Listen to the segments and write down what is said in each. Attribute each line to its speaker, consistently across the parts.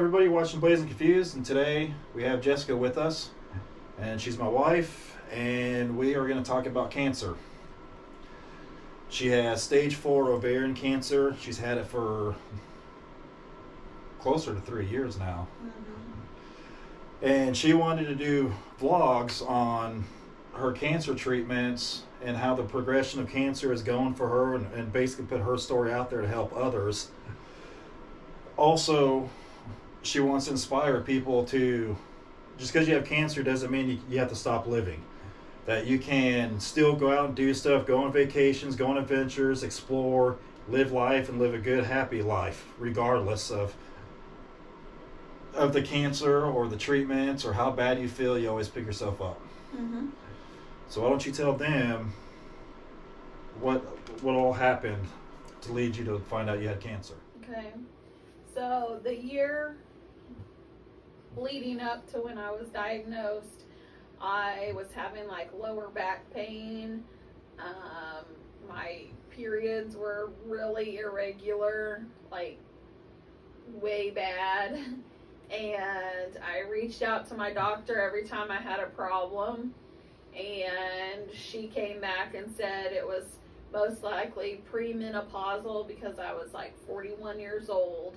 Speaker 1: everybody watching Blazed and Confused, and today we have Jessica with us, and she's my wife, and we are going to talk about cancer. She has stage 4 ovarian cancer. She's had it for closer to 3 years now. And she wanted to do vlogs on her cancer treatments and how the progression of cancer is going for her, and basically put her story out there to help others. Also, she wants to inspire people to, just because you have cancer doesn't mean you have to stop living. That you can still go out and do stuff, go on vacations, go on adventures, explore, live life, and live a good, happy life, regardless of the cancer or the treatments or how bad you feel. You always pick yourself up.
Speaker 2: Mm-hmm.
Speaker 1: So why don't you tell them what all happened to lead you to find out you had cancer?
Speaker 2: Okay. So the year leading up to when I was diagnosed, I was having like lower back pain. My periods were really irregular, like way bad. And I reached out to my doctor every time I had a problem. And she came back and said it was most likely premenopausal because I was like 41 years old.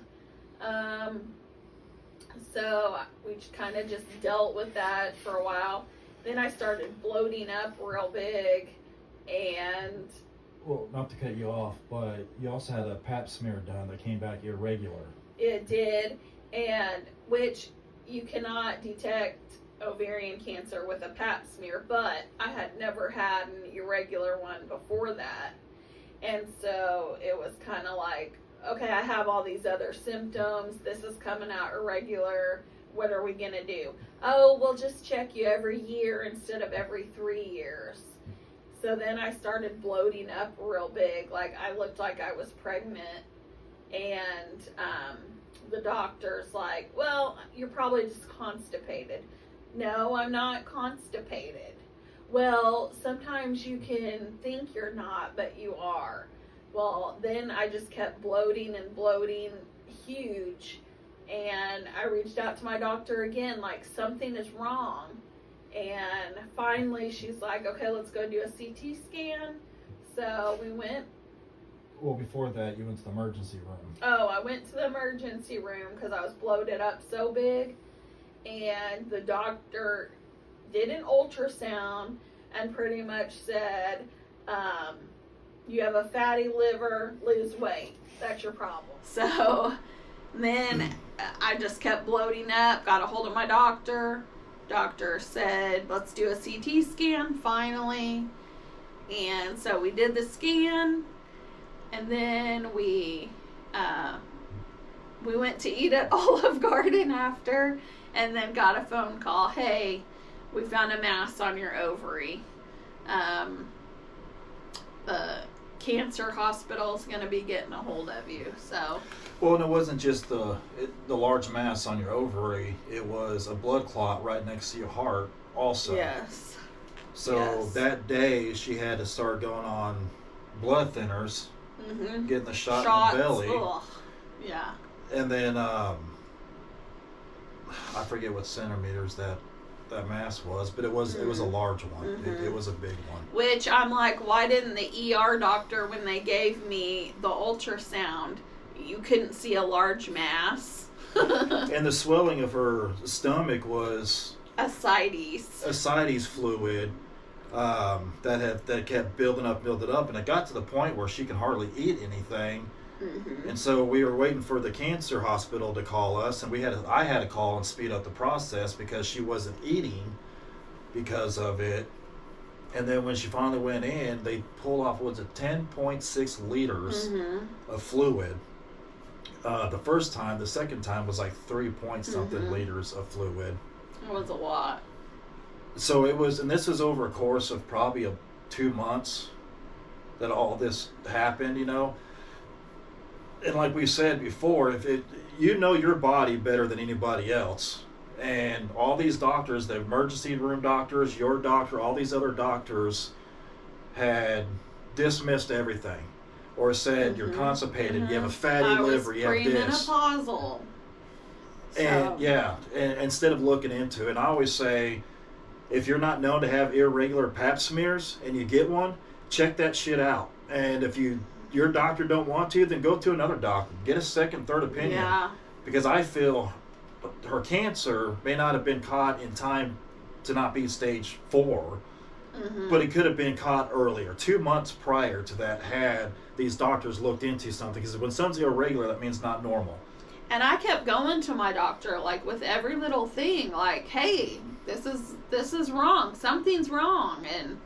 Speaker 2: So we kind of just dealt with that for a while. Then I started bloating up real big, and...
Speaker 1: Well, not to cut you off, but you also had a pap smear done that came back irregular.
Speaker 2: It did, and which you cannot detect ovarian cancer with a pap smear, but I had never had an irregular one before that. And so it was kind of like, okay, I have all these other symptoms. This is coming out irregular. What are we going to do? Oh, we'll just check you every year instead of every 3 years. So then I started bloating up real big. Like I looked like I was pregnant. And the doctor's like, well, you're probably just constipated. No, I'm not constipated. Well, sometimes you can think you're not, but you are. Well, then I just kept bloating huge. And I reached out to my doctor again, like something is wrong. And finally she's like, okay, let's go do a CT scan. So we went.
Speaker 1: Well, before that, you went to the emergency room.
Speaker 2: Oh, I went to the emergency room because I was bloated up so big. And the doctor did an ultrasound and pretty much said, you have a fatty liver, lose weight. That's your problem. So then I just kept bloating up, got a hold of my doctor. Doctor said, let's do a CT scan finally. And so we did the scan, and then we went to eat at Olive Garden after, and then got a phone call. Hey, we found a mass on your ovary. The cancer hospital is going to be getting a hold of you. So.
Speaker 1: Well, and it wasn't just the large mass on your ovary. It was a blood clot right next to your heart also.
Speaker 2: Yes.
Speaker 1: So
Speaker 2: yes.
Speaker 1: That day she had to start going on blood thinners, getting the shot in the belly.
Speaker 2: Ugh. Yeah.
Speaker 1: And then I forget what centimeters that mass was, but it was a large one. It was a big one.
Speaker 2: Which I'm like, why didn't the ER doctor, when they gave me the ultrasound, you couldn't see a large mass?
Speaker 1: And the swelling of her stomach was ascites fluid that kept building up, and it got to the point where she could hardly eat anything. And so we were waiting for the cancer hospital to call us, and I had to call and speed up the process because she wasn't eating because of it. And then when she finally went in, they pulled off, 10.6 liters of fluid. The first time, the second time was like 3 point something liters of fluid.
Speaker 2: It was a lot.
Speaker 1: So it was, and this was over a course of probably 2 months that all this happened, And like we said before, you know your body better than anybody else. And all these doctors, the emergency room doctors, your doctor, all these other doctors had dismissed everything. Or said you're constipated, you have a fatty liver, you have this.
Speaker 2: Premenopausal.
Speaker 1: And instead of looking into it, and I always say, if you're not known to have irregular pap smears and you get one, check that shit out. And if your doctor don't want to, then go to another doctor. Get a second, third opinion.
Speaker 2: Yeah.
Speaker 1: Because I feel her cancer may not have been caught in time to not be stage 4, but it could have been caught earlier. 2 months prior to that, had these doctors looked into something. Because when something's irregular, that means not normal.
Speaker 2: And I kept going to my doctor, like, with every little thing, like, hey, this is wrong. Something's wrong. And,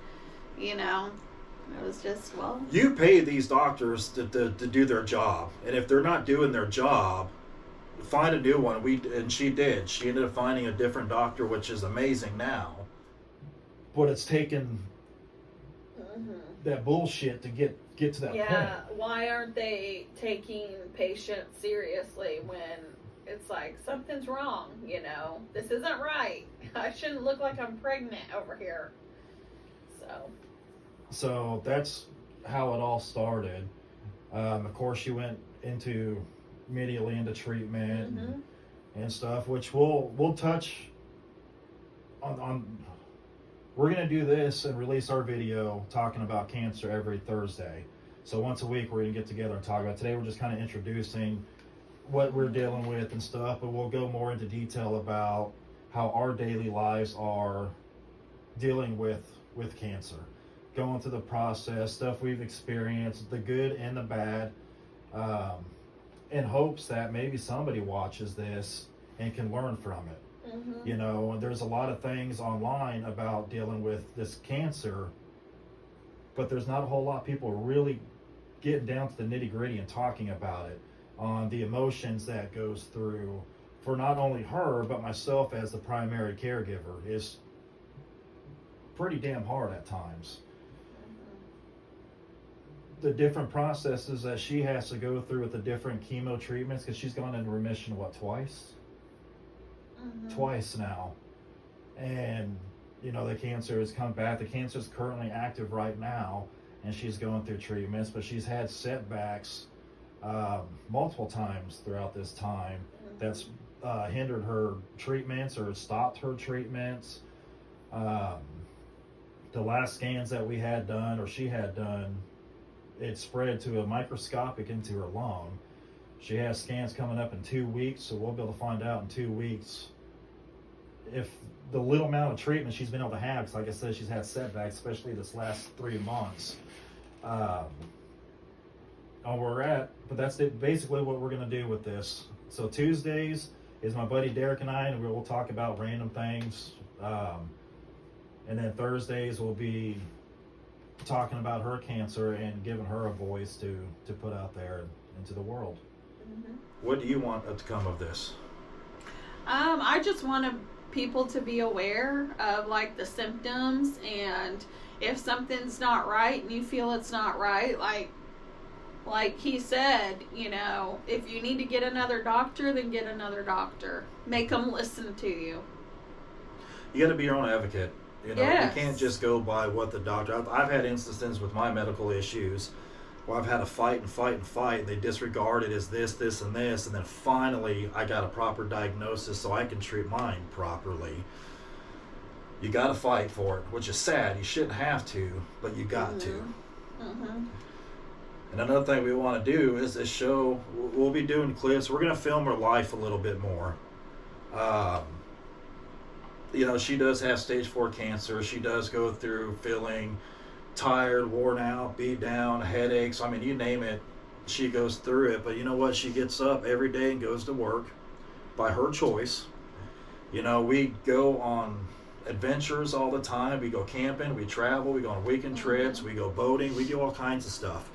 Speaker 2: it was just, well.
Speaker 1: You pay these doctors to do their job. And if they're not doing their job, find a new one. And she did. She ended up finding a different doctor, which is amazing now. But it's taken that bullshit to get to that point.
Speaker 2: Yeah, why aren't they taking patients seriously when it's like, something's wrong, This isn't right. I shouldn't look like I'm pregnant over here.
Speaker 1: So that's how it all started. Of course, she went immediately into treatment and stuff, which we'll touch on. We're going to do this and release our video talking about cancer every Thursday. So once a week, we're going to get together and talk about it. Today, we're just kind of introducing what we're dealing with and stuff, but we'll go more into detail about how our daily lives are dealing with cancer, going through the process, stuff we've experienced, the good and the bad, in hopes that maybe somebody watches this and can learn from it. And there's a lot of things online about dealing with this cancer, but there's not a whole lot of people really getting down to the nitty-gritty and talking about it, on the emotions that goes through for not only her, but myself as the primary caregiver is pretty damn hard at times. The different processes that she has to go through with the different chemo treatments, because she's gone into remission, twice? Twice now. And, the cancer has come back. The cancer is currently active right now, and she's going through treatments, but she's had setbacks multiple times throughout this time that's hindered her treatments or stopped her treatments. The last scans that we had done, or she had done, it spread to a microscopic into her lung. She has scans coming up in 2 weeks, so we'll be able to find out in 2 weeks if the little amount of treatment she's been able to have, because like I said, she's had setbacks, especially this last 3 months. On where we're at, but that's basically what we're going to do with this. So Tuesdays is my buddy Derek and I, and we'll talk about random things. And then Thursdays we'll be talking about her cancer and giving her a voice to put out there into the world. What do you want to come of this?
Speaker 2: I just want people to be aware of like the symptoms, and if something's not right and you feel it's not right, like he said, if you need to get another doctor, then get another doctor. Make them listen to you.
Speaker 1: You got to be your own advocate.
Speaker 2: Yes.
Speaker 1: You can't just go by what the doctor. I've had instances with my medical issues where I've had to fight. They disregard it as this, and this, and then finally I got a proper diagnosis so I can treat mine properly. You got to fight for it, which is sad. You shouldn't have to, but you got to. And another thing we want to do is show. We'll be doing clips. We're going to film her life a little bit more. She does have stage 4 cancer. She does go through feeling tired, worn out, beat down, headaches. I mean, you name it, she goes through it. But you know what? She gets up every day and goes to work by her choice. We go on adventures all the time. We go camping, we travel, we go on weekend trips, we go boating, we do all kinds of stuff.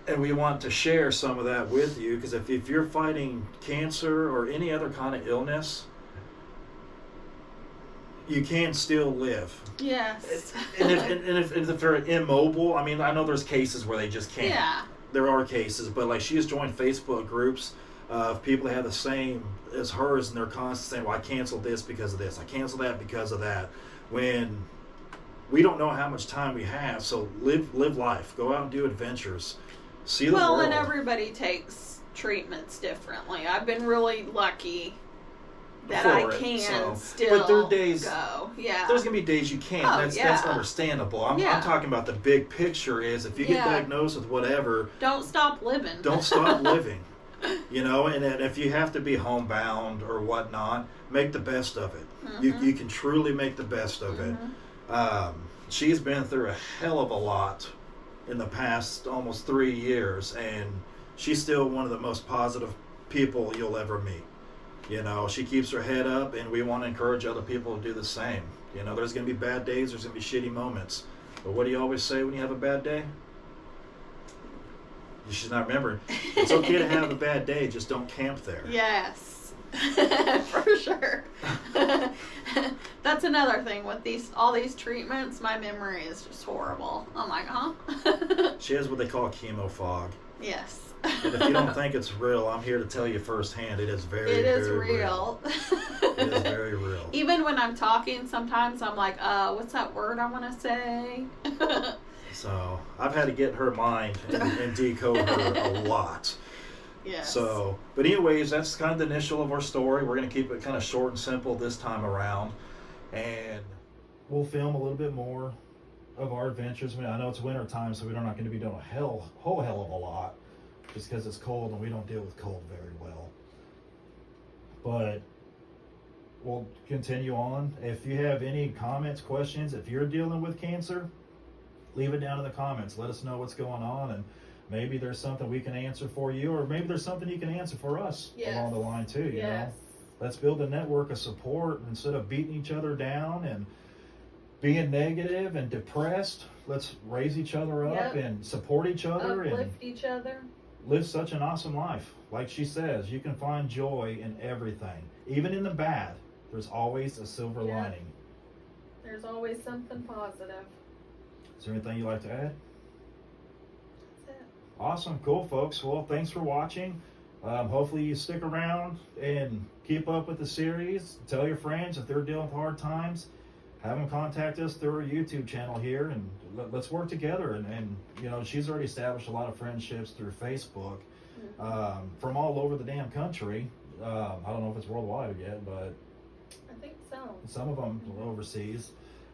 Speaker 1: And we want to share some of that with you, because if you're fighting cancer or any other kind of illness, you can still live.
Speaker 2: Yes.
Speaker 1: And if they're immobile, I mean, I know there's cases where they just can't.
Speaker 2: Yeah.
Speaker 1: There are cases, but like she has joined Facebook groups of people that have the same as hers, and they're constantly saying, well, I canceled this because of this. I canceled that because of that. When we don't know how much time we have, so live life. Go out and do adventures. See the world.
Speaker 2: Well, and everybody takes treatments differently. I've been really lucky that I can still
Speaker 1: but there are days,
Speaker 2: go. Yeah.
Speaker 1: There's going to be days you can't. That's understandable. I'm talking about the big picture is if you get diagnosed with whatever.
Speaker 2: Don't stop living.
Speaker 1: Don't stop living. You know, and if you have to be homebound or whatnot, make the best of it. Mm-hmm. You can truly make the best of it. She's been through a hell of a lot in the past almost 3 years, and she's still one of the most positive people you'll ever meet. You know, she keeps her head up, and we want to encourage other people to do the same. You know, there's going to be bad days, there's going to be shitty moments. But what do you always say when you have a bad day? You should not remember. It's okay to have a bad day, just don't camp there.
Speaker 2: Yes. For sure. That's another thing with all these treatments. My memory is just horrible. I'm like, huh?
Speaker 1: She has what they call chemo fog.
Speaker 2: Yes.
Speaker 1: And if you don't think it's real, I'm here to tell you firsthand, it is very real. It is very real.
Speaker 2: Even when I'm talking, sometimes I'm like, what's that word I want to say?
Speaker 1: So I've had to get her mind and decode her a lot.
Speaker 2: Yes.
Speaker 1: So, but anyways, that's kind of the initial of our story. We're going to keep it kind of short and simple this time around, and we'll film a little bit more of our adventures. I mean, I know it's winter time, so we're not going to be doing a whole hell of a lot, just because it's cold and we don't deal with cold very well. But we'll continue on. If you have any comments, questions, if you're dealing with cancer, leave it down in the comments. Let us know what's going on, and maybe there's something we can answer for you, or maybe there's something you can answer for us along the line too. You know, let's build a network of support instead of beating each other down and being negative and depressed. Let's raise each other up and support each other,
Speaker 2: uplift each other.
Speaker 1: Live such an awesome life. Like she says, you can find joy in everything, even in the bad. There's always a silver lining.
Speaker 2: There's always something positive.
Speaker 1: Is there anything you'd like to add?
Speaker 2: That's it.
Speaker 1: Awesome. Cool, folks. Well, thanks for watching. Hopefully you stick around and keep up with the series. Tell your friends if they're dealing with hard times. Have them contact us through our YouTube channel here, and let's work together. And you know, she's already established a lot of friendships through Facebook from all over the damn country. I don't know if it's worldwide yet, but
Speaker 2: I think so.
Speaker 1: Some of them overseas.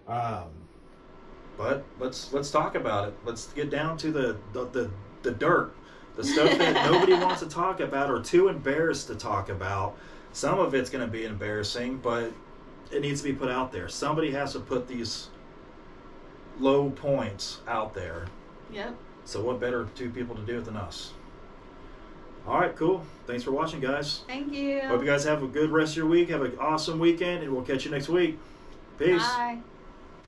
Speaker 1: But let's talk about it. Let's get down to the dirt, the stuff that nobody wants to talk about or too embarrassed to talk about. Some of it's going to be embarrassing, but it needs to be put out there. Somebody has to put these low points out there.
Speaker 2: Yep.
Speaker 1: So what better two people to do it than us? All right, cool. Thanks for watching, guys.
Speaker 2: Thank you.
Speaker 1: Hope you guys have a good rest of your week. Have an awesome weekend, and we'll catch you next week. Peace.
Speaker 2: Bye.